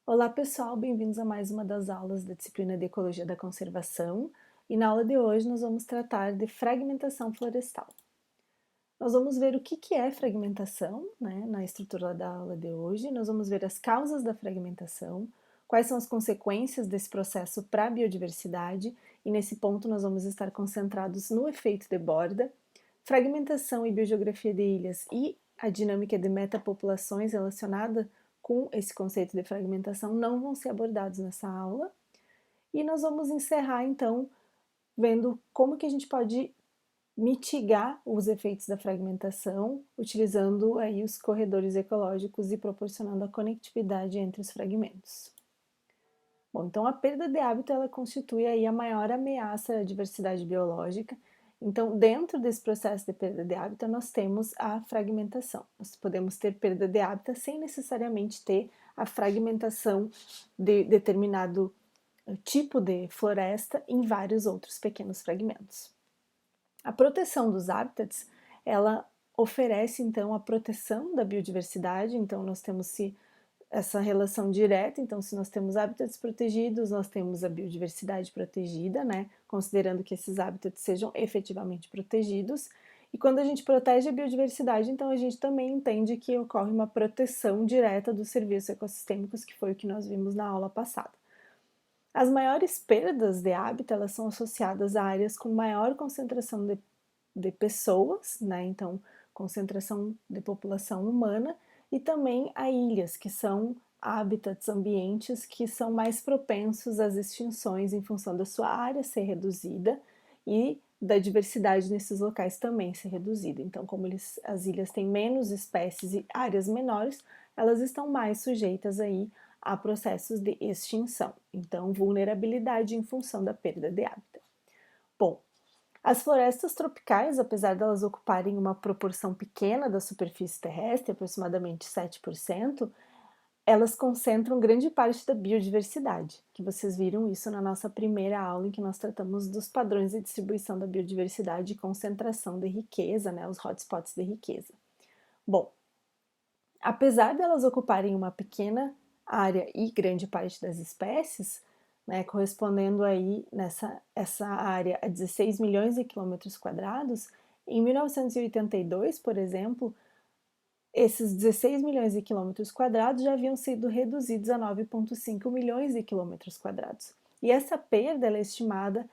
Olá pessoal, bem-vindos a mais uma das aulas da disciplina de Ecologia da Conservação e na aula de hoje nós vamos tratar de fragmentação florestal. Nós vamos ver o que é fragmentação, na estrutura da aula de hoje, nós vamos ver as causas da fragmentação, quais são as consequências desse processo para a biodiversidade e nesse ponto nós vamos estar concentrados no efeito de borda, fragmentação e biogeografia de ilhas e a dinâmica de metapopulações relacionada com esse conceito de fragmentação não vão ser abordados nessa aula. E nós vamos encerrar, então, vendo como que a gente pode mitigar os efeitos da fragmentação, utilizando aí os corredores ecológicos e proporcionando a conectividade entre os fragmentos. Bom, então a perda de hábitat ela constitui aí a maior ameaça à diversidade biológica. Então, dentro desse processo de perda de hábitat, nós temos a fragmentação. Nós podemos ter perda de hábitat sem necessariamente ter a fragmentação de determinado tipo de floresta em vários outros pequenos fragmentos. A proteção dos hábitats, ela oferece então a proteção da biodiversidade, então nós temos essa relação direta, então se nós temos hábitats protegidos, nós temos a biodiversidade protegida, considerando que esses hábitats sejam efetivamente protegidos, e quando a gente protege a biodiversidade, então a gente também entende que ocorre uma proteção direta dos serviços ecossistêmicos, que foi o que nós vimos na aula passada. As maiores perdas de hábitat, elas são associadas a áreas com maior concentração de pessoas, então concentração de população humana, e também a ilhas, que são hábitats, ambientes que são mais propensos às extinções em função da sua área ser reduzida e da diversidade nesses locais também ser reduzida. Então, como as ilhas têm menos espécies e áreas menores, elas estão mais sujeitas aí a processos de extinção. Então, vulnerabilidade em função da perda de hábitat. Bom, as florestas tropicais, apesar de elas ocuparem uma proporção pequena da superfície terrestre, aproximadamente 7%, elas concentram grande parte da biodiversidade, que vocês viram isso na nossa primeira aula, em que nós tratamos dos padrões de distribuição da biodiversidade e concentração de riqueza, os hotspots de riqueza. Bom, apesar de elas ocuparem uma pequena área e grande parte das espécies, correspondendo aí essa área a 16 milhões de quilômetros quadrados, em 1982, por exemplo, esses 16 milhões de quilômetros quadrados já haviam sido reduzidos a 9,5 milhões de quilômetros quadrados. E essa perda é estimada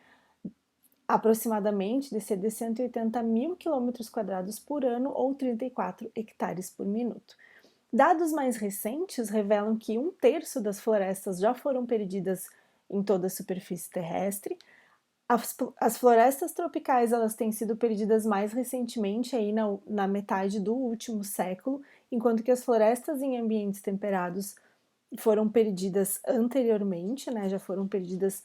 aproximadamente de ser de 180 mil quilômetros quadrados por ano ou 34 hectares por minuto. Dados mais recentes revelam que 1/3 das florestas já foram perdidas em toda a superfície terrestre. As florestas tropicais elas têm sido perdidas mais recentemente, aí na metade do último século, enquanto que as florestas em ambientes temperados foram perdidas anteriormente, já foram perdidas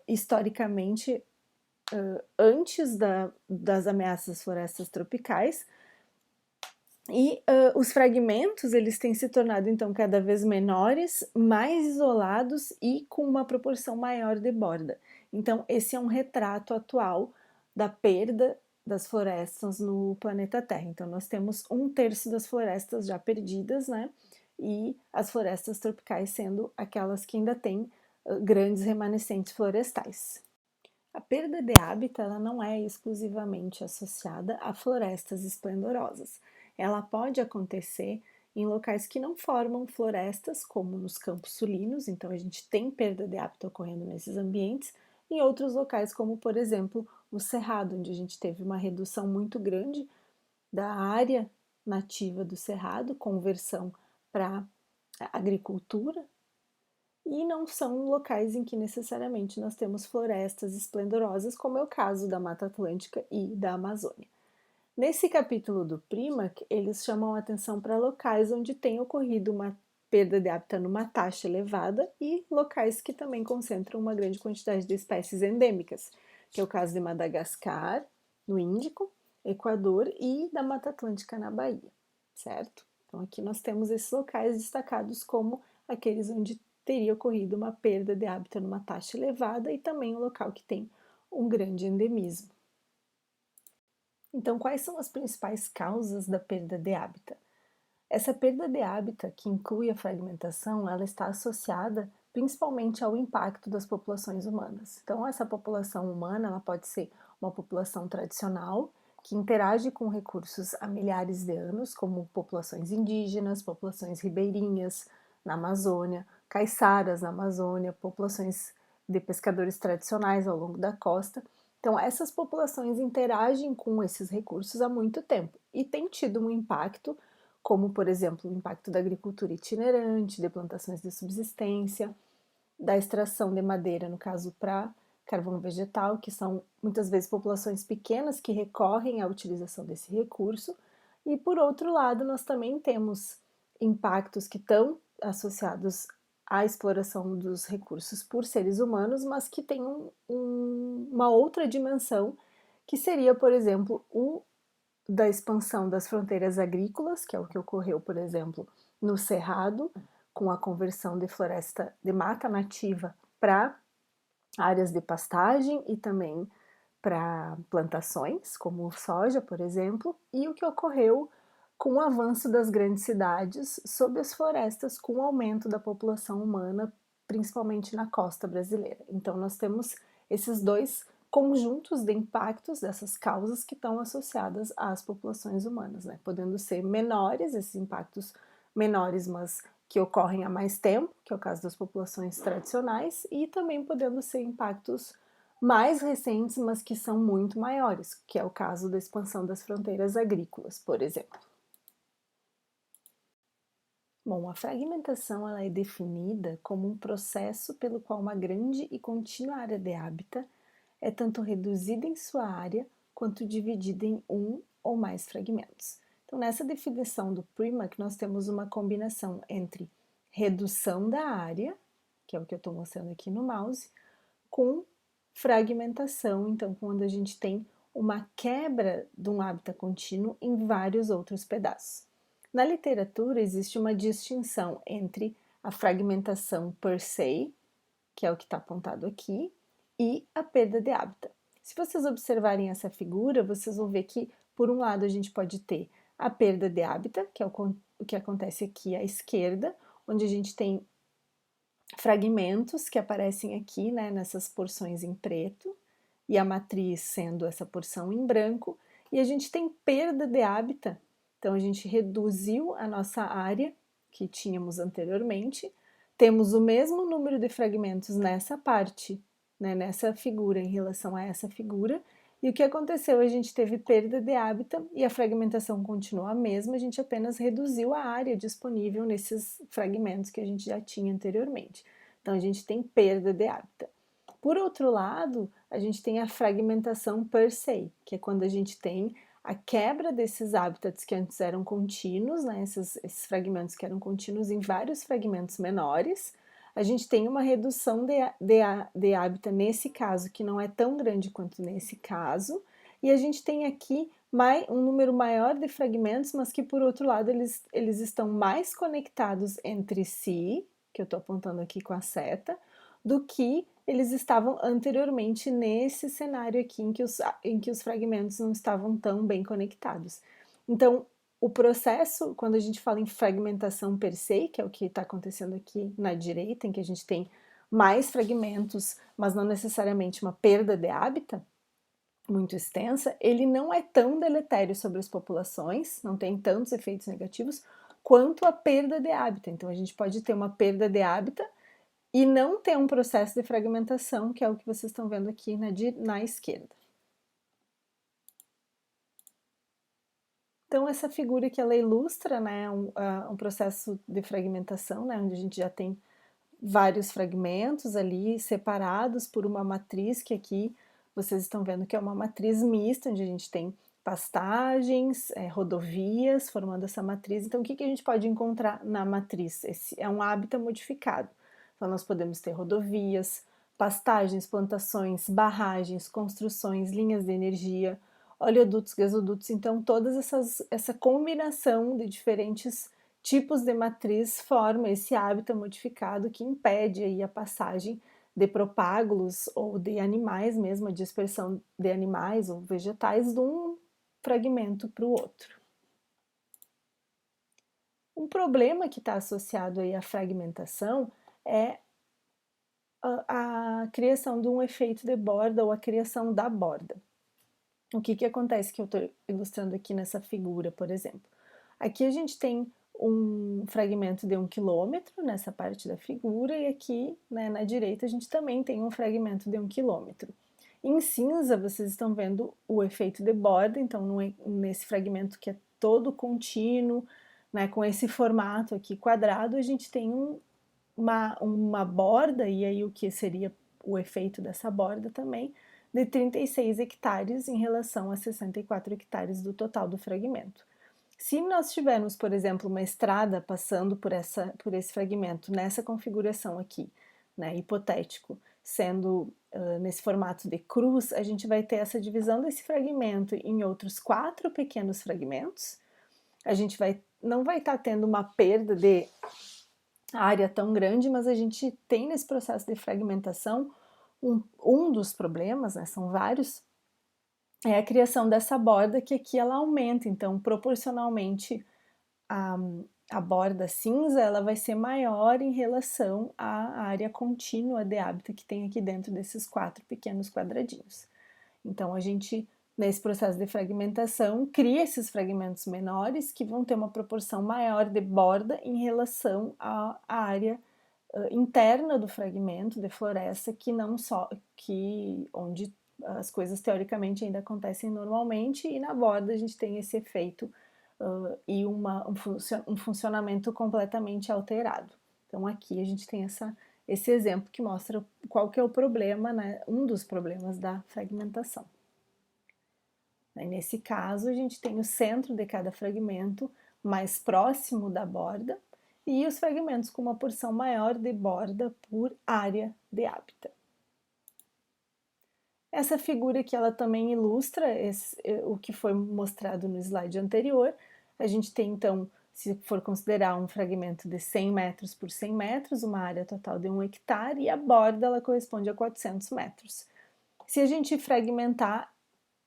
historicamente antes das ameaças às florestas tropicais. E os fragmentos eles têm se tornado então cada vez menores, mais isolados e com uma proporção maior de borda. Então esse é um retrato atual da perda das florestas no planeta Terra. Então nós temos 1/3 das florestas já perdidas, e as florestas tropicais sendo aquelas que ainda têm grandes remanescentes florestais. A perda de hábitat ela não é exclusivamente associada a florestas esplendorosas. Ela pode acontecer em locais que não formam florestas, como nos campos sulinos, então a gente tem perda de hábitat ocorrendo nesses ambientes, em outros locais, como por exemplo o Cerrado, onde a gente teve uma redução muito grande da área nativa do Cerrado, conversão para agricultura, e não são locais em que necessariamente nós temos florestas esplendorosas, como é o caso da Mata Atlântica e da Amazônia. Nesse capítulo do PRIMAC, eles chamam a atenção para locais onde tem ocorrido uma perda de hábitat numa taxa elevada e locais que também concentram uma grande quantidade de espécies endêmicas, que é o caso de Madagascar, no Índico, Equador e da Mata Atlântica na Bahia, certo? Então aqui nós temos esses locais destacados como aqueles onde teria ocorrido uma perda de hábitat numa taxa elevada e também um local que tem um grande endemismo. Então, quais são as principais causas da perda de hábitat? Essa perda de hábitat, que inclui a fragmentação, ela está associada principalmente ao impacto das populações humanas. Então, essa população humana, ela pode ser uma população tradicional, que interage com recursos há milhares de anos, como populações indígenas, populações ribeirinhas na Amazônia, caiçaras na Amazônia, populações de pescadores tradicionais ao longo da costa. Então, essas populações interagem com esses recursos há muito tempo e têm tido um impacto, como, por exemplo, o impacto da agricultura itinerante, de plantações de subsistência, da extração de madeira, no caso para carvão vegetal, que são muitas vezes populações pequenas que recorrem à utilização desse recurso. E por outro lado, nós também temos impactos que estão associados à exploração dos recursos por seres humanos, mas que têm uma outra dimensão, que seria, por exemplo, o da expansão das fronteiras agrícolas, que é o que ocorreu, por exemplo, no Cerrado, com a conversão de floresta de mata nativa para áreas de pastagem e também para plantações, como soja, por exemplo, e o que ocorreu com o avanço das grandes cidades sobre as florestas, com o aumento da população humana, principalmente na costa brasileira. Então, nós temos esses dois conjuntos de impactos dessas causas que estão associadas às populações humanas, né? Podendo ser menores, esses impactos menores, mas que ocorrem há mais tempo, que é o caso das populações tradicionais, e também podendo ser impactos mais recentes, mas que são muito maiores, que é o caso da expansão das fronteiras agrícolas, por exemplo. Bom, a fragmentação ela é definida como um processo pelo qual uma grande e contínua área de hábitat é tanto reduzida em sua área quanto dividida em um ou mais fragmentos. Então, nessa definição do Premack, nós temos uma combinação entre redução da área, que é o que eu estou mostrando aqui no mouse, com fragmentação, então, quando a gente tem uma quebra de um hábitat contínuo em vários outros pedaços. Na literatura, existe uma distinção entre a fragmentação per se, que é o que está apontado aqui, e a perda de hábitat. Se vocês observarem essa figura, vocês vão ver que, por um lado, a gente pode ter a perda de hábitat, que é o que acontece aqui à esquerda, onde a gente tem fragmentos que aparecem aqui, né, nessas porções em preto, e a matriz sendo essa porção em branco, e a gente tem perda de hábitat, então a gente reduziu a nossa área que tínhamos anteriormente, temos o mesmo número de fragmentos nessa parte, né, nessa figura em relação a essa figura, e o que aconteceu? A gente teve perda de hábitat e a fragmentação continua a mesma, a gente apenas reduziu a área disponível nesses fragmentos que a gente já tinha anteriormente. Então, a gente tem perda de hábitat. Por outro lado, a gente tem a fragmentação per se, que é quando a gente tem a quebra desses hábitats que antes eram contínuos, né, esses fragmentos que eram contínuos em vários fragmentos menores. A gente tem uma redução de hábitat nesse caso, que não é tão grande quanto nesse caso, e a gente tem aqui um número maior de fragmentos, mas que por outro lado eles estão mais conectados entre si, que eu estou apontando aqui com a seta, do que eles estavam anteriormente nesse cenário aqui em que os fragmentos não estavam tão bem conectados. Então, o processo, quando a gente fala em fragmentação per se, que é o que está acontecendo aqui na direita, em que a gente tem mais fragmentos, mas não necessariamente uma perda de hábitat muito extensa, ele não é tão deletério sobre as populações, não tem tantos efeitos negativos, quanto a perda de hábitat. Então, a gente pode ter uma perda de hábitat e não ter um processo de fragmentação, que é o que vocês estão vendo aqui na esquerda. Então, essa figura que ela ilustra, né, um processo de fragmentação, né, onde a gente já tem vários fragmentos ali separados por uma matriz, que aqui vocês estão vendo que é uma matriz mista, onde a gente tem pastagens, rodovias formando essa matriz. Então, o que a gente pode encontrar na matriz? Esse é um hábitat modificado. Então, nós podemos ter rodovias, pastagens, plantações, barragens, construções, linhas de energia, oleodutos, gasodutos. Então, essa combinação de diferentes tipos de matriz forma esse hábitat modificado que impede aí a passagem de propágulos ou de animais mesmo, a dispersão de animais ou vegetais de um fragmento para o outro. Um problema que está associado aí à fragmentação é a criação de um efeito de borda ou a criação da borda. O que acontece que eu estou ilustrando aqui nessa figura, por exemplo? Aqui a gente tem um fragmento de 1 quilômetro nessa parte da figura e aqui, né, na direita a gente também tem um fragmento de 1 quilômetro. Em cinza vocês estão vendo o efeito de borda, então nesse fragmento que é todo contínuo, né, com esse formato aqui quadrado, a gente tem uma borda, e aí o que seria o efeito dessa borda também, de 36 hectares em relação a 64 hectares do total do fragmento. Se nós tivermos, por exemplo, uma estrada passando por esse fragmento nessa configuração aqui, né, hipotético, sendo nesse formato de cruz, a gente vai ter essa divisão desse fragmento em outros 4 pequenos fragmentos. A gente não vai estar tendo uma perda de área tão grande, mas a gente tem nesse processo de fragmentação um dos problemas, né, são vários, é a criação dessa borda que aqui ela aumenta, então proporcionalmente a, a borda cinza ela vai ser maior em relação à área contínua de hábitat que tem aqui dentro desses 4 pequenos quadradinhos. Então a gente, nesse processo de fragmentação, cria esses fragmentos menores que vão ter uma proporção maior de borda em relação à área interna do fragmento de floresta que não só que onde as coisas teoricamente ainda acontecem normalmente e na borda a gente tem esse efeito e um funcionamento completamente alterado. Então aqui a gente tem esse exemplo que mostra qual que é o problema, né, um dos problemas da fragmentação. Nesse caso, a gente tem o centro de cada fragmento mais próximo da borda e os fragmentos com uma porção maior de borda por área de hábitat. Essa figura aqui ela também ilustra o que foi mostrado no slide anterior. A gente tem então, se for considerar um fragmento de 100 metros por 100 metros, uma área total de 1 hectare, e a borda ela corresponde a 400 metros. Se a gente fragmentar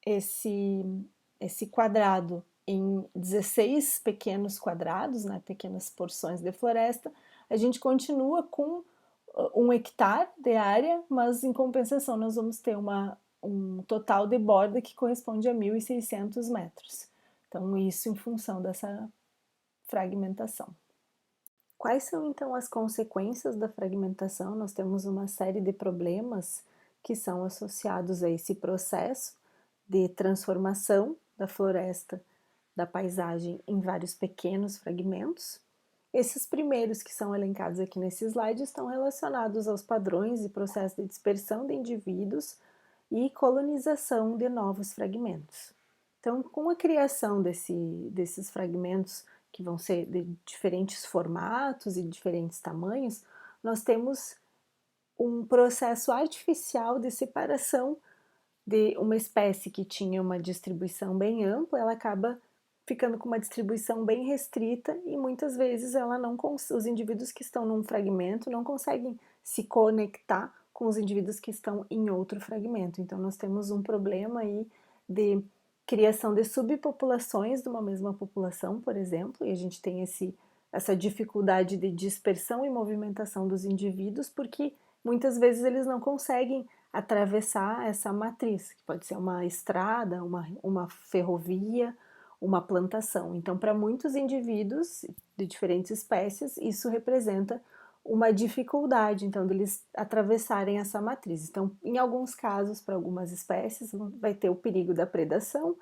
esse quadrado em 16 pequenos quadrados, né, pequenas porções de floresta, a gente continua com 1 hectare de área, mas em compensação nós vamos ter um total de borda que corresponde a 1.600 metros. Então, isso em função dessa fragmentação. Quais são então as consequências da fragmentação? Nós temos uma série de problemas que são associados a esse processo de transformação da floresta, da paisagem em vários pequenos fragmentos. Esses primeiros que são elencados aqui nesse slide estão relacionados aos padrões e processos de dispersão de indivíduos e colonização de novos fragmentos. Então, com a criação desses fragmentos que vão ser de diferentes formatos e diferentes tamanhos, nós temos um processo artificial de separação de uma espécie que tinha uma distribuição bem ampla, ela acaba ficando com uma distribuição bem restrita e muitas vezes os indivíduos que estão num fragmento não conseguem se conectar com os indivíduos que estão em outro fragmento. Então nós temos um problema aí de criação de subpopulações de uma mesma população, por exemplo, e a gente tem essa dificuldade de dispersão e movimentação dos indivíduos porque muitas vezes eles não conseguem atravessar essa matriz, que pode ser uma estrada, uma ferrovia, uma plantação. Então, para muitos indivíduos de diferentes espécies, isso representa uma dificuldade, então, deles atravessarem essa matriz. Então, em alguns casos, para algumas espécies, vai ter o perigo da predação,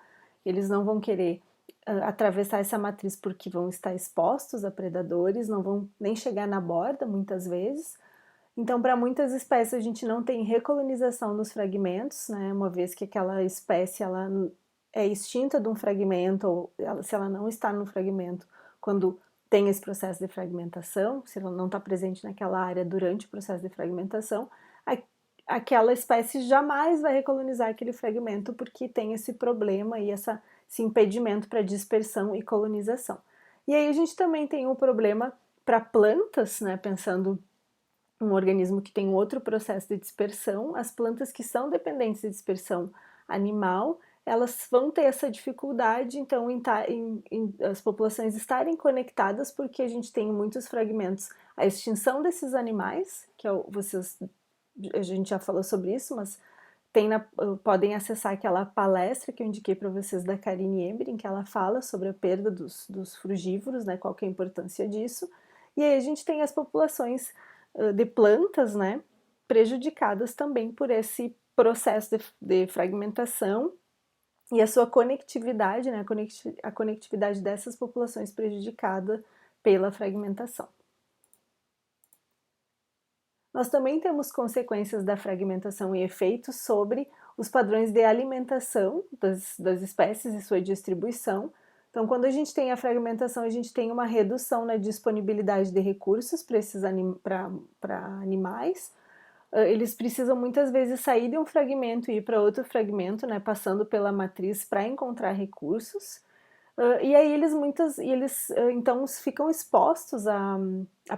eles não vão querer atravessar essa matriz porque vão estar expostos a predadores, não vão nem chegar na borda, muitas vezes. Então, para muitas espécies, a gente não tem recolonização nos fragmentos, né? Uma vez que aquela espécie ela é extinta de um fragmento, ou se ela não está no fragmento quando tem esse processo de fragmentação, se ela não está presente naquela área durante o processo de fragmentação, aquela espécie jamais vai recolonizar aquele fragmento porque tem esse problema e esse impedimento para dispersão e colonização. E aí a gente também tem um problema para plantas, né? Pensando um organismo que tem outro processo de dispersão, as plantas que são dependentes de dispersão animal, elas vão ter essa dificuldade, então, as populações estarem conectadas, porque a gente tem muitos fragmentos, a extinção desses animais, que a gente já falou sobre isso, mas podem acessar aquela palestra que eu indiquei para vocês da Karine Eber, em que ela fala sobre a perda dos frugívoros, né, qual que é a importância disso. E aí a gente tem as populações de plantas, né, prejudicadas também por esse processo de fragmentação e a sua conectividade, né, a conectividade dessas populações prejudicada pela fragmentação. Nós também temos consequências da fragmentação e efeitos sobre os padrões de alimentação das espécies e sua distribuição. Então, quando a gente tem a fragmentação, a gente tem uma redução na disponibilidade de recursos para animais. Eles precisam muitas vezes sair de um fragmento e ir para outro fragmento, né, passando pela matriz para encontrar recursos. E aí eles então ficam expostos à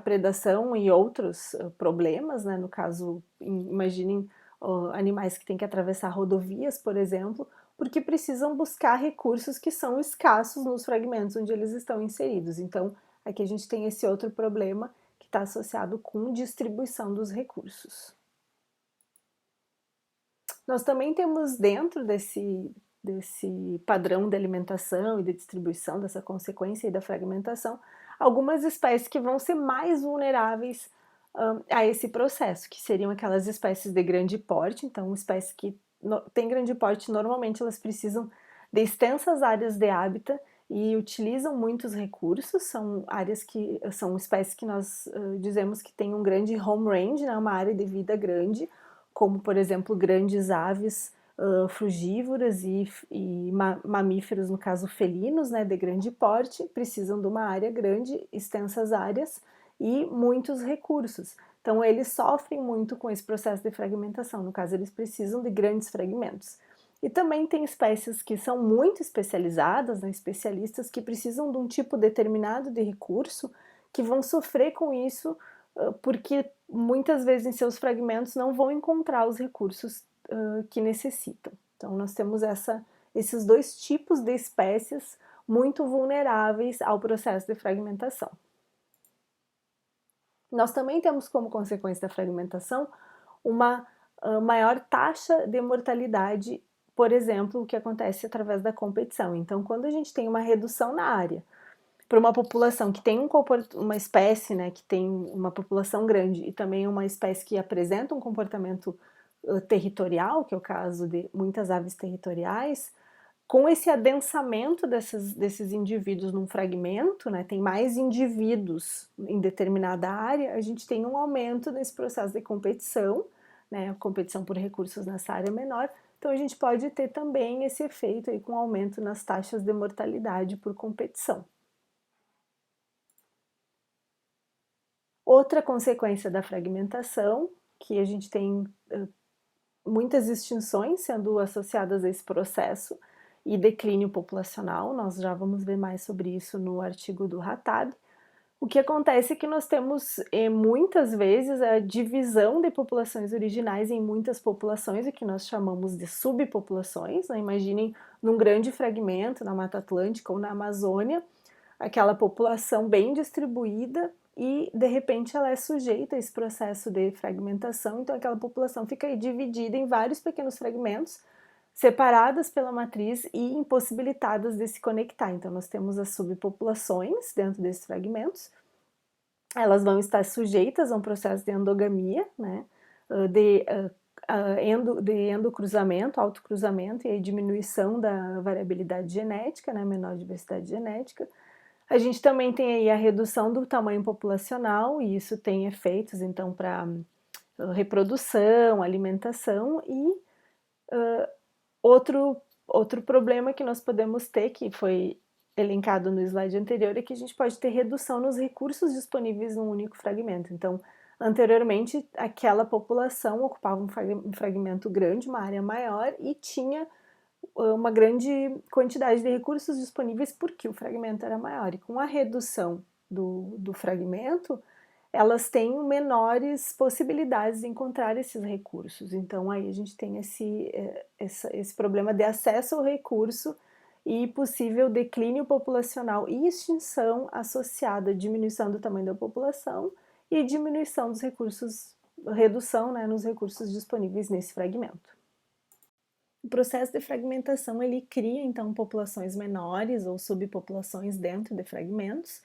predação e outros problemas, né? No caso, imaginem animais que têm que atravessar rodovias, por exemplo, porque precisam buscar recursos que são escassos nos fragmentos onde eles estão inseridos. Então, aqui a gente tem esse outro problema que está associado com distribuição dos recursos. Nós também temos dentro desse padrão de alimentação e de distribuição, dessa consequência e da fragmentação, algumas espécies que vão ser mais vulneráveis a esse processo, que seriam aquelas espécies de grande porte. Então, espécies que têm grande porte, normalmente elas precisam de extensas áreas de hábitat e utilizam muitos recursos. São áreas que são espécies que nós dizemos que têm um grande home range, né, uma área de vida grande, como por exemplo grandes aves frugívoras e mamíferos, no caso felinos, né, de grande porte, precisam de uma área grande, extensas áreas e muitos recursos. Então eles sofrem muito com esse processo de fragmentação, no caso eles precisam de grandes fragmentos. E também tem espécies que são muito especializadas, né, especialistas que precisam de um tipo determinado de recurso, que vão sofrer com isso porque muitas vezes em seus fragmentos não vão encontrar os recursos que necessitam. Então nós temos esses dois tipos de espécies muito vulneráveis ao processo de fragmentação. Nós também temos como consequência da fragmentação uma maior taxa de mortalidade, por exemplo, o que acontece através da competição. Então, quando a gente tem uma redução na área para uma população que tem uma espécie, né, que tem uma população grande e também uma espécie que apresenta um comportamento territorial, que é o caso de muitas aves territoriais, com esse adensamento desses indivíduos num fragmento, né, tem mais indivíduos em determinada área, a gente tem um aumento nesse processo de competição, né, competição por recursos nessa área menor, então a gente pode ter também esse efeito aí com aumento nas taxas de mortalidade por competição. Outra consequência da fragmentação, que a gente tem muitas extinções sendo associadas a esse processo e declínio populacional, nós já vamos ver mais sobre isso no artigo do Hatab. O que acontece é que nós temos muitas vezes a divisão de populações originais em muitas populações, o que nós chamamos de subpopulações, né? Imaginem num grande fragmento na Mata Atlântica ou na Amazônia, aquela população bem distribuída e de repente ela é sujeita a esse processo de fragmentação, então aquela população fica aí dividida em vários pequenos fragmentos, separadas pela matriz e impossibilitadas de se conectar. Então nós temos as subpopulações dentro desses fragmentos, elas vão estar sujeitas a um processo de endogamia, né, de endocruzamento, autocruzamento e a diminuição da variabilidade genética, né, menor diversidade genética. A gente também tem aí a redução do tamanho populacional, e isso tem efeitos, então, para reprodução, alimentação, e outro problema que nós podemos ter, que foi elencado no slide anterior, é que a gente pode ter redução nos recursos disponíveis num único fragmento. Então, anteriormente, aquela população ocupava um fragmento grande, uma área maior, e tinha uma grande quantidade de recursos disponíveis porque o fragmento era maior. E com a redução do fragmento, elas têm menores possibilidades de encontrar esses recursos. Então aí a gente tem esse problema de acesso ao recurso e possível declínio populacional e extinção associada à diminuição do tamanho da população e diminuição dos recursos, redução, né, nos recursos disponíveis nesse fragmento. O processo de fragmentação ele cria então populações menores ou subpopulações dentro de fragmentos,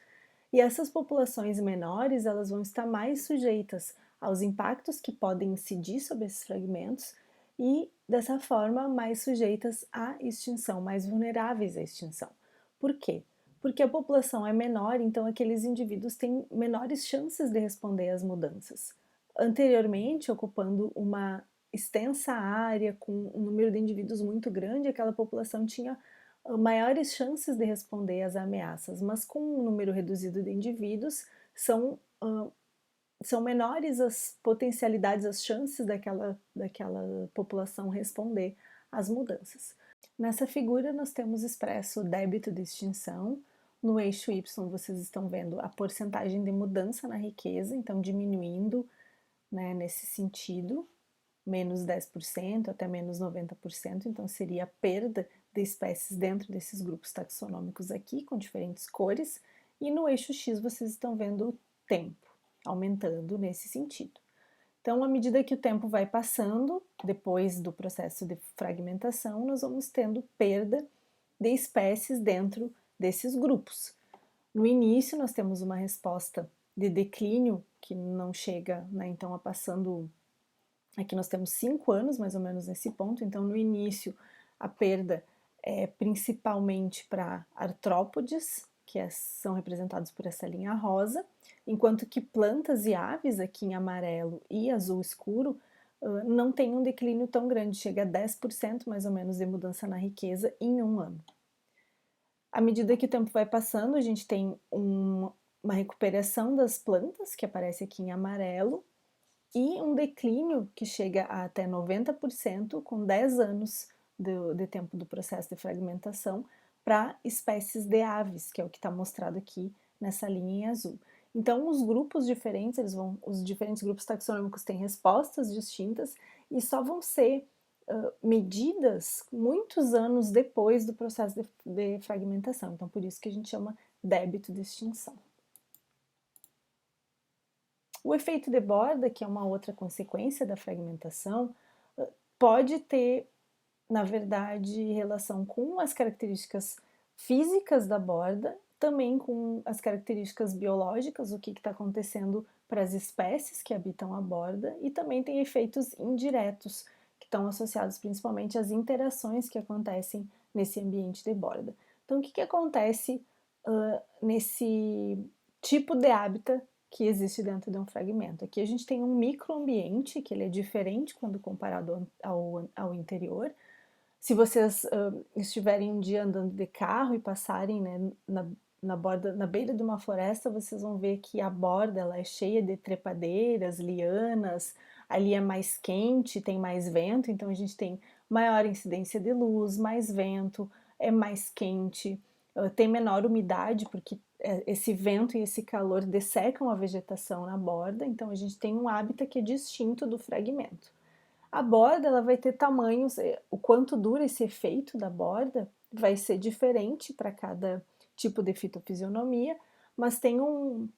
e essas populações menores elas vão estar mais sujeitas aos impactos que podem incidir sobre esses fragmentos e dessa forma mais sujeitas à extinção, mais vulneráveis à extinção. Por quê? Porque a população é menor, então aqueles indivíduos têm menores chances de responder às mudanças. Anteriormente, ocupando uma extensa área com um número de indivíduos muito grande, aquela população tinha maiores chances de responder às ameaças, mas com um número reduzido de indivíduos, são menores as potencialidades, as chances daquela população responder às mudanças. Nessa figura nós temos expresso o débito de extinção. No eixo Y vocês estão vendo a porcentagem de mudança na riqueza, então diminuindo, né, nesse sentido, menos 10% até menos 90%, então seria a perda de espécies dentro desses grupos taxonômicos aqui, com diferentes cores, e no eixo X vocês estão vendo o tempo, aumentando nesse sentido. Então, à medida que o tempo vai passando, depois do processo de fragmentação, nós vamos tendo perda de espécies dentro desses grupos. No início, nós temos uma resposta de declínio, que não chega, né, então, a passando. Aqui nós temos 5 anos, mais ou menos, nesse ponto. Então, no início, a perda é principalmente para artrópodes, que são representados por essa linha rosa, enquanto que plantas e aves, aqui em amarelo e azul escuro, não tem um declínio tão grande, chega a 10% mais ou menos de mudança na riqueza em um ano. À medida que o tempo vai passando, a gente tem uma recuperação das plantas, que aparece aqui em amarelo, e um declínio que chega a até 90% com 10 anos de tempo do processo de fragmentação para espécies de aves, que é o que está mostrado aqui nessa linha em azul. Então, os grupos diferentes, os diferentes grupos taxonômicos têm respostas distintas e só vão ser medidas muitos anos depois do processo de fragmentação. Então, por isso que a gente chama débito de extinção. O efeito de borda, que é uma outra consequência da fragmentação, pode ter, na verdade, relação com as características físicas da borda, também com as características biológicas, o que está acontecendo para as espécies que habitam a borda, e também tem efeitos indiretos, que estão associados principalmente às interações que acontecem nesse ambiente de borda. Então, o que acontece nesse tipo de hábitat que existe dentro de um fragmento? Aqui a gente tem um microambiente, que ele é diferente quando comparado ao interior. Se vocês estiverem um dia andando de carro e passarem, né, na beira de uma floresta, vocês vão ver que a borda ela é cheia de trepadeiras, lianas, ali é mais quente, tem mais vento, então a gente tem maior incidência de luz, mais vento, é mais quente, tem menor umidade, porque esse vento e esse calor dessecam a vegetação na borda, então a gente tem um hábitat que é distinto do fragmento. A borda ela vai ter tamanhos, o quanto dura esse efeito da borda vai ser diferente para cada tipo de fitofisionomia, mas tem um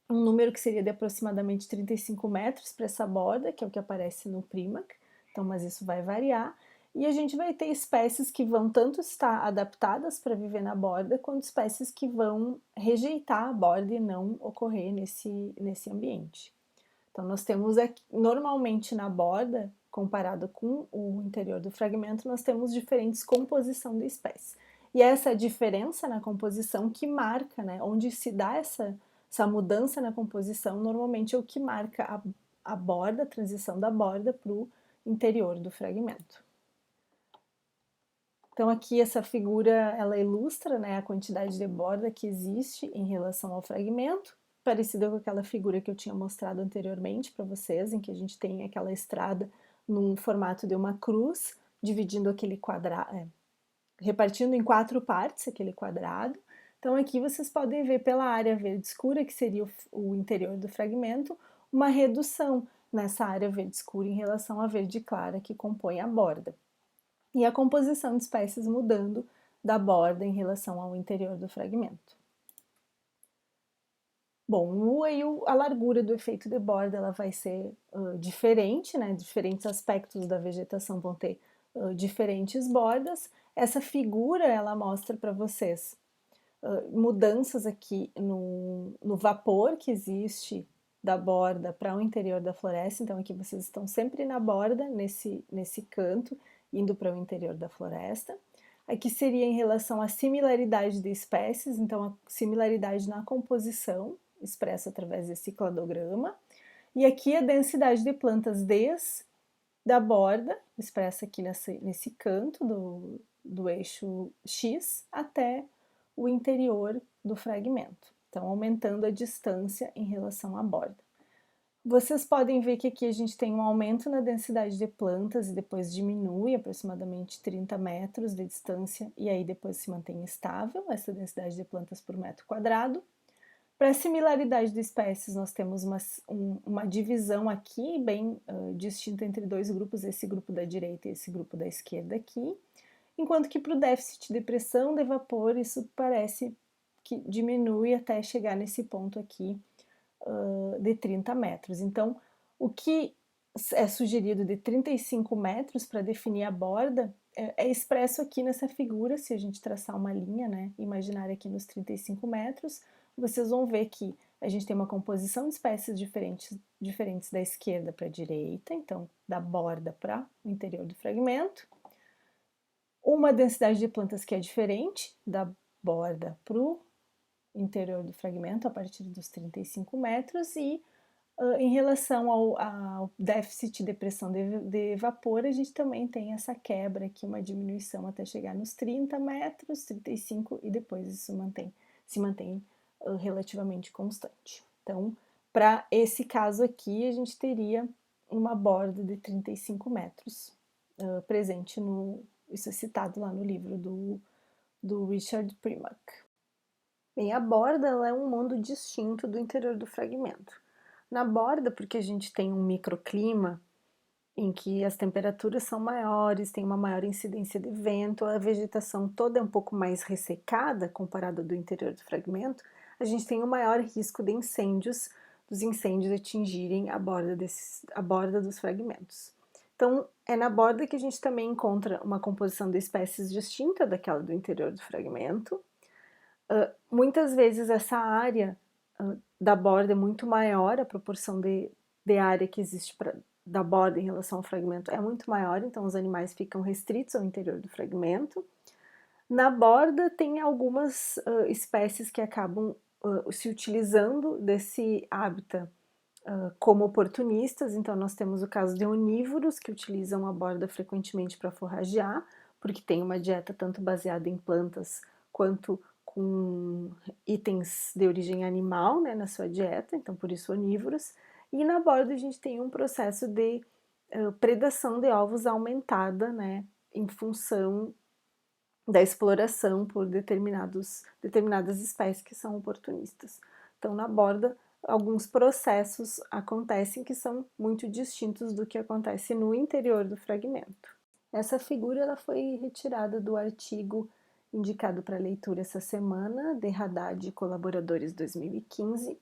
número que seria de aproximadamente 35 metros para essa borda, que é o que aparece no Primac, então, mas isso vai variar. E a gente vai ter espécies que vão tanto estar adaptadas para viver na borda, quanto espécies que vão rejeitar a borda e não ocorrer nesse ambiente. Então, nós temos aqui, normalmente na borda, comparado com o interior do fragmento, nós temos diferentes composição de espécies. E essa diferença na composição que marca, né, onde se dá essa mudança na composição, normalmente é o que marca a borda, a transição da borda para o interior do fragmento. Então aqui essa figura ela ilustra, né, a quantidade de borda que existe em relação ao fragmento, parecida com aquela figura que eu tinha mostrado anteriormente para vocês, em que a gente tem aquela estrada num formato de uma cruz, dividindo aquele quadrado, repartindo em 4 partes aquele quadrado, Então aqui vocês podem ver pela área verde escura, que seria o interior do fragmento, uma redução nessa área verde escura em relação à verde clara que compõe a borda. E a composição de espécies mudando da borda em relação ao interior do fragmento. Bom, a largura do efeito de borda ela vai ser diferente, né? Diferentes aspectos da vegetação vão ter diferentes bordas. Essa figura ela mostra para vocês mudanças aqui no vapor que existe da borda para o interior da floresta. Então aqui vocês estão sempre na borda, nesse canto, indo para o interior da floresta. Aqui seria em relação à similaridade de espécies, então a similaridade na composição, expressa através desse cladograma. E aqui a densidade de plantas desde da borda, expressa aqui nesse canto do eixo X, até o interior do fragmento. Então, aumentando a distância em relação à borda. Vocês podem ver que aqui a gente tem um aumento na densidade de plantas e depois diminui aproximadamente 30 metros de distância e aí depois se mantém estável essa densidade de plantas por metro quadrado. Para a similaridade de espécies, nós temos uma divisão aqui bem distinta entre dois grupos, esse grupo da direita e esse grupo da esquerda aqui, enquanto que para o déficit de pressão de vapor, isso parece que diminui até chegar nesse ponto aqui de 30 metros. Então, o que é sugerido de 35 metros para definir a borda é expresso aqui nessa figura, se a gente traçar uma linha, né, imaginária aqui nos 35 metros, vocês vão ver que a gente tem uma composição de espécies diferentes da esquerda para a direita, então da borda para o interior do fragmento, uma densidade de plantas que é diferente da borda para o interior do fragmento a partir dos 35 metros e em relação ao déficit de pressão de vapor, a gente também tem essa quebra aqui, uma diminuição até chegar nos 30 metros, 35 e depois isso se mantém relativamente constante. Então, para esse caso aqui, a gente teria uma borda de 35 metros presente isso é citado lá no livro do Richard Primack. Bem, a borda ela é um mundo distinto do interior do fragmento. Na borda, porque a gente tem um microclima em que as temperaturas são maiores, tem uma maior incidência de vento, a vegetação toda é um pouco mais ressecada comparada do interior do fragmento, a gente tem um maior risco de incêndios, dos incêndios atingirem a borda dos fragmentos. Então, é na borda que a gente também encontra uma composição de espécies distinta daquela do interior do fragmento. Muitas vezes essa área da borda é muito maior, a proporção de área que existe da borda em relação ao fragmento é muito maior, então os animais ficam restritos ao interior do fragmento. Na borda tem algumas espécies que acabam se utilizando desse hábitat como oportunistas, então nós temos o caso de onívoros que utilizam a borda frequentemente para forragear, porque tem uma dieta tanto baseada em plantas quanto com itens de origem animal, né, na sua dieta, então por isso onívoros. E na borda a gente tem um processo de predação de ovos aumentada, né, em função da exploração por determinadas espécies que são oportunistas. Então, na borda, alguns processos acontecem que são muito distintos do que acontece no interior do fragmento. Essa figura ela foi retirada do artigo indicado para leitura essa semana, de Haddad e colaboradores 2015.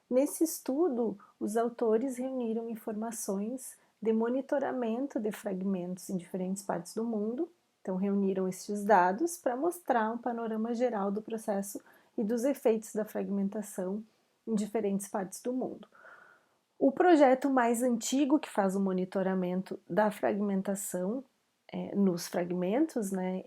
Nesse estudo, os autores reuniram informações de monitoramento de fragmentos em diferentes partes do mundo. Então, reuniram estes dados para mostrar um panorama geral do processo e dos efeitos da fragmentação em diferentes partes do mundo. O projeto mais antigo que faz o monitoramento da fragmentação nos fragmentos, né,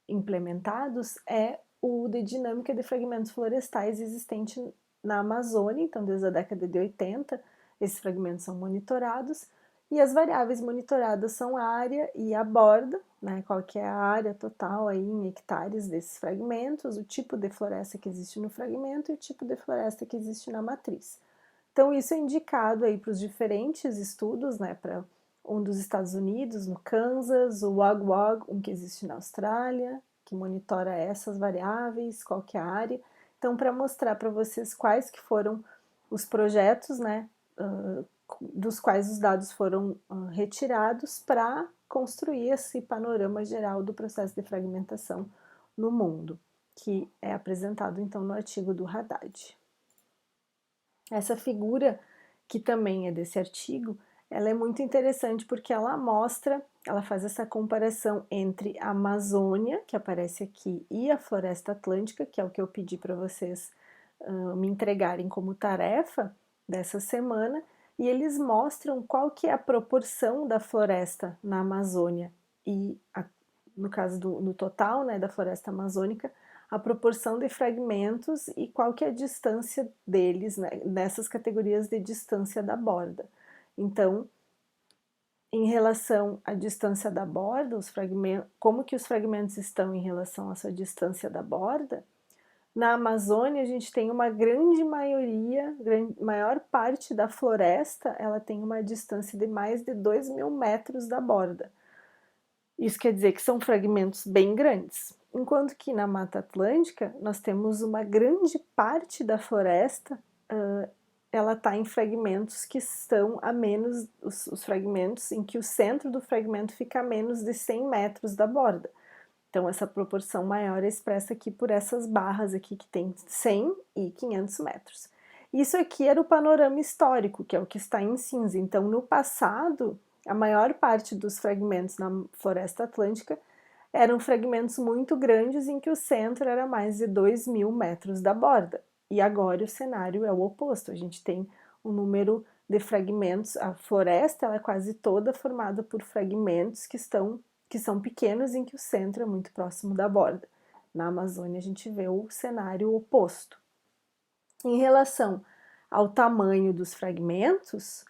implementados é o de dinâmica de fragmentos florestais existente na Amazônia, então desde a década de 80 esses fragmentos são monitorados e as variáveis monitoradas são a área e a borda, né, qual que é a área total aí em hectares desses fragmentos, o tipo de floresta que existe no fragmento e o tipo de floresta que existe na matriz. Então isso é indicado aí para os diferentes estudos, né, para um dos Estados Unidos, no Kansas, o Wagwag, um que existe na Austrália, que monitora essas variáveis, qual que é a área. Então, para mostrar para vocês quais que foram os projetos, né, dos quais os dados foram retirados para construir esse panorama geral do processo de fragmentação no mundo, que é apresentado então no artigo do Haddad. Essa figura, que também é desse artigo, ela é muito interessante porque ela mostra, ela faz essa comparação entre a Amazônia, que aparece aqui, e a Floresta Atlântica, que é o que eu pedi para vocês me entregarem como tarefa dessa semana, e eles mostram qual que é a proporção da floresta na Amazônia e, no caso no total, né, da floresta amazônica, a proporção de fragmentos e qual que é a distância deles, né, nessas categorias de distância da borda. Então, em relação à distância da borda, como que os fragmentos estão em relação à sua distância da borda, na Amazônia a gente tem uma grande maioria, maior parte da floresta, ela tem uma distância de mais de 2.000 metros da borda. Isso quer dizer que são fragmentos bem grandes. Enquanto que na Mata Atlântica nós temos uma grande parte da floresta, ela está em fragmentos que estão a menos, os fragmentos em que o centro do fragmento fica a menos de 100 metros da borda. Então essa proporção maior é expressa aqui por essas barras aqui que tem 100 e 500 metros. Isso aqui era o panorama histórico, que é o que está em cinza. Então no passado, a maior parte dos fragmentos na Floresta Atlântica eram fragmentos muito grandes em que o centro era mais de 2.000 metros da borda. E agora o cenário é o oposto, a gente tem um número de fragmentos, a floresta ela é quase toda formada por fragmentos que são pequenos em que o centro é muito próximo da borda. Na Amazônia a gente vê o cenário oposto. Em relação ao tamanho dos fragmentos,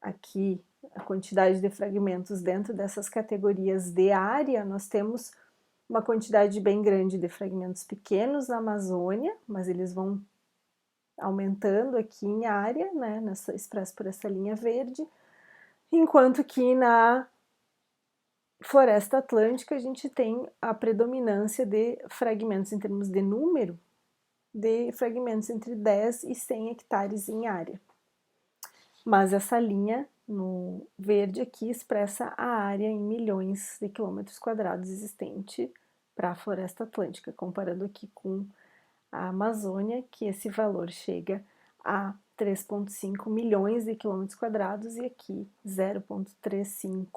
aqui a quantidade de fragmentos dentro dessas categorias de área, nós temos uma quantidade bem grande de fragmentos pequenos na Amazônia, mas eles vão aumentando aqui em área, né, expresso por essa linha verde, enquanto que na Floresta Atlântica a gente tem a predominância de fragmentos em termos de número, de fragmentos entre 10 e 100 hectares em área. Mas essa linha no verde aqui expressa a área em milhões de quilômetros quadrados existente para a Floresta Atlântica, comparando aqui com a Amazônia, que esse valor chega a 3,5 milhões de quilômetros quadrados e aqui 0,35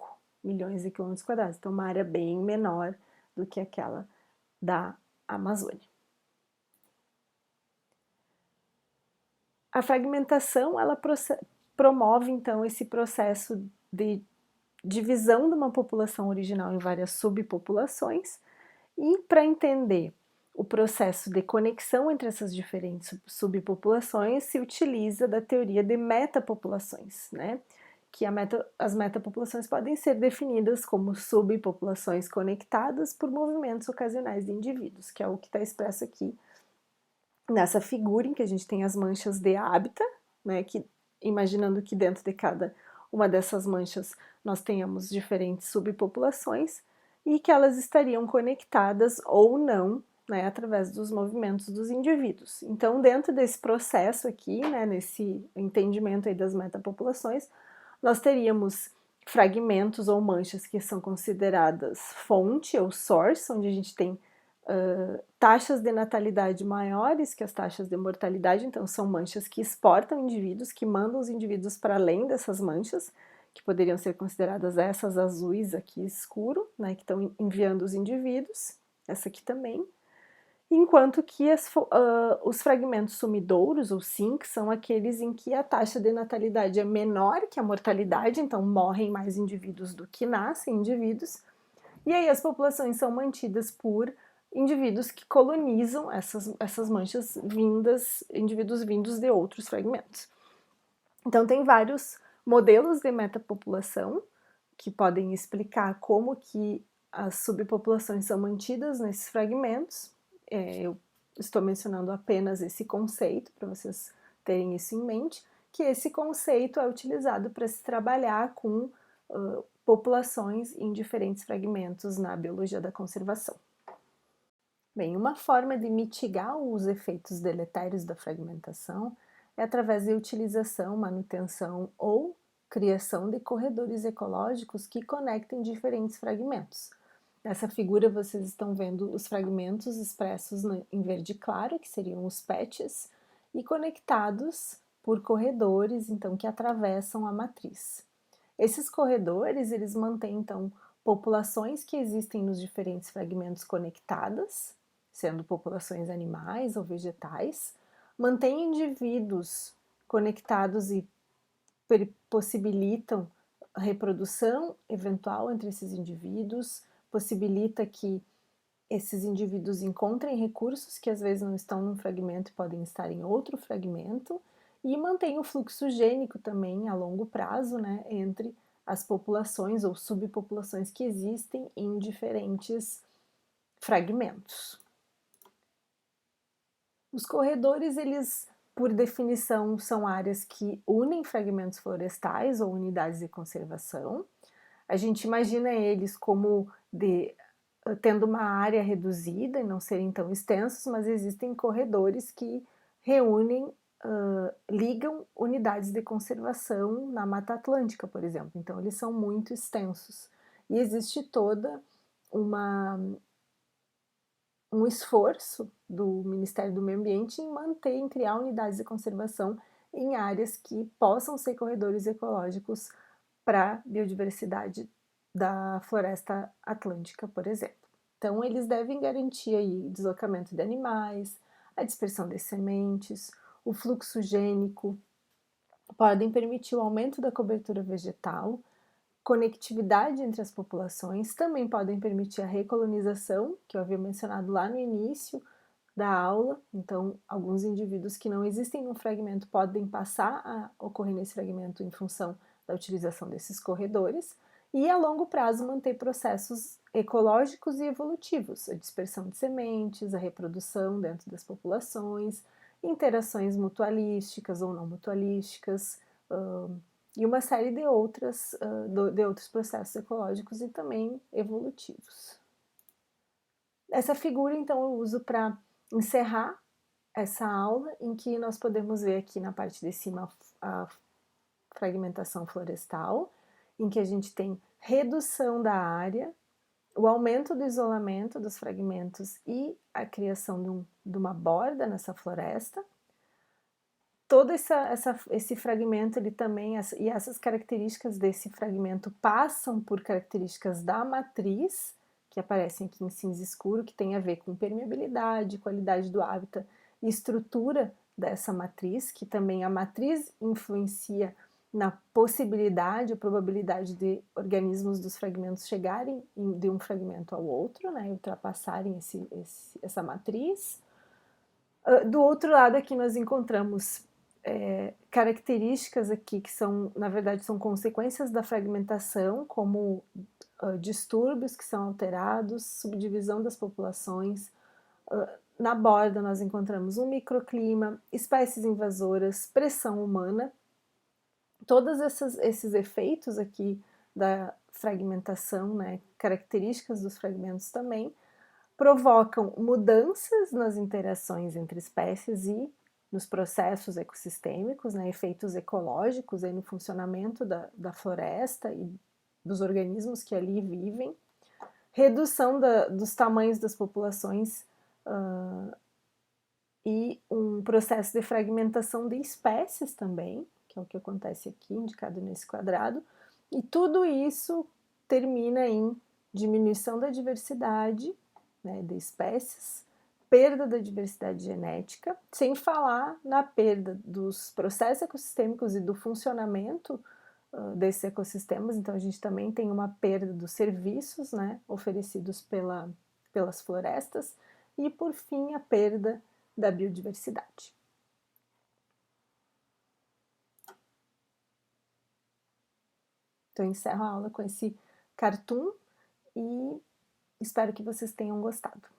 milhões de quilômetros quadrados. Então, uma área bem menor do que aquela da Amazônia. A fragmentação, ela promove, então, esse processo de divisão de uma população original em várias subpopulações, e para entender o processo de conexão entre essas diferentes subpopulações, se utiliza da teoria de metapopulações, né? Que as metapopulações podem ser definidas como subpopulações conectadas por movimentos ocasionais de indivíduos, que é o que está expresso aqui nessa figura em que a gente tem as manchas de hábitat, né? Que, imaginando que dentro de cada uma dessas manchas nós tenhamos diferentes subpopulações e que elas estariam conectadas ou não, né, através dos movimentos dos indivíduos. Então, dentro desse processo aqui, né, nesse entendimento aí das metapopulações, nós teríamos fragmentos ou manchas que são consideradas fonte ou source, onde a gente tem taxas de natalidade maiores que as taxas de mortalidade, então são manchas que exportam indivíduos, que mandam os indivíduos para além dessas manchas, que poderiam ser consideradas essas azuis aqui escuro, né, que estão enviando os indivíduos, essa aqui também. Enquanto que os fragmentos sumidouros, ou sinks, são aqueles em que a taxa de natalidade é menor que a mortalidade, então morrem mais indivíduos do que nascem indivíduos, e aí as populações são mantidas por indivíduos que colonizam essas manchas indivíduos vindos de outros fragmentos. Então tem vários modelos de metapopulação que podem explicar como que as subpopulações são mantidas nesses fragmentos. Eu estou mencionando apenas esse conceito para vocês terem isso em mente, que esse conceito é utilizado para se trabalhar com populações em diferentes fragmentos na biologia da conservação. Bem, uma forma de mitigar os efeitos deletérios da fragmentação é através da utilização, manutenção ou criação de corredores ecológicos que conectem diferentes fragmentos. Nessa figura vocês estão vendo os fragmentos expressos em verde claro, que seriam os patches, e conectados por corredores, então, que atravessam a matriz. Esses corredores, eles mantêm, então, populações que existem nos diferentes fragmentos conectadas, sendo populações animais ou vegetais, mantêm indivíduos conectados e possibilitam a reprodução eventual entre esses indivíduos, possibilita que esses indivíduos encontrem recursos que às vezes não estão num fragmento e podem estar em outro fragmento, e mantém o fluxo gênico também a longo prazo, né, entre as populações ou subpopulações que existem em diferentes fragmentos. Os corredores, eles, por definição, são áreas que unem fragmentos florestais ou unidades de conservação. A gente imagina eles como tendo uma área reduzida e não serem tão extensos, mas existem corredores que reúnem, ligam unidades de conservação na Mata Atlântica, por exemplo. Então, eles são muito extensos. E existe toda uma um esforço do Ministério do Meio Ambiente em manter, em criar unidades de conservação em áreas que possam ser corredores ecológicos para a biodiversidade da floresta atlântica, por exemplo. Então, eles devem garantir aí o deslocamento de animais, a dispersão de sementes, o fluxo gênico, podem permitir o aumento da cobertura vegetal, conectividade entre as populações, também podem permitir a recolonização, que eu havia mencionado lá no início da aula. Então, alguns indivíduos que não existem no fragmento podem passar a ocorrer nesse fragmento em função da utilização desses corredores, e a longo prazo manter processos ecológicos e evolutivos, a dispersão de sementes, a reprodução dentro das populações, interações mutualísticas ou não mutualísticas, e uma série de outros processos ecológicos e também evolutivos. Essa figura, então, eu uso para encerrar essa aula, em que nós podemos ver aqui na parte de cima a fragmentação florestal, em que a gente tem redução da área, o aumento do isolamento dos fragmentos e a criação de uma borda nessa floresta. Todo esse fragmento, ele também, e essas características desse fragmento passam por características da matriz, que aparecem aqui em cinza escuro, que tem a ver com permeabilidade, qualidade do hábitat e estrutura dessa matriz, que também a matriz influencia na possibilidade ou probabilidade de organismos dos fragmentos chegarem de um fragmento ao outro, né, ultrapassarem essa matriz. Do outro lado aqui nós encontramos características aqui que são, na verdade, são consequências da fragmentação, como distúrbios que são alterados, subdivisão das populações. Na borda nós encontramos um microclima, espécies invasoras, pressão humana. Todos esses efeitos aqui da fragmentação, né, características dos fragmentos também, provocam mudanças nas interações entre espécies e nos processos ecossistêmicos, né, efeitos ecológicos aí no funcionamento da floresta e dos organismos que ali vivem, redução dos tamanhos das populações e um processo de fragmentação de espécies também, que é o que acontece aqui, indicado nesse quadrado, e tudo isso termina em diminuição da diversidade, né, de espécies, perda da diversidade genética, sem falar na perda dos processos ecossistêmicos e do funcionamento desses ecossistemas. Então, a gente também tem uma perda dos serviços, né, oferecidos pelas florestas, e, por fim, a perda da biodiversidade. Então, eu encerro a aula com esse cartoon e espero que vocês tenham gostado.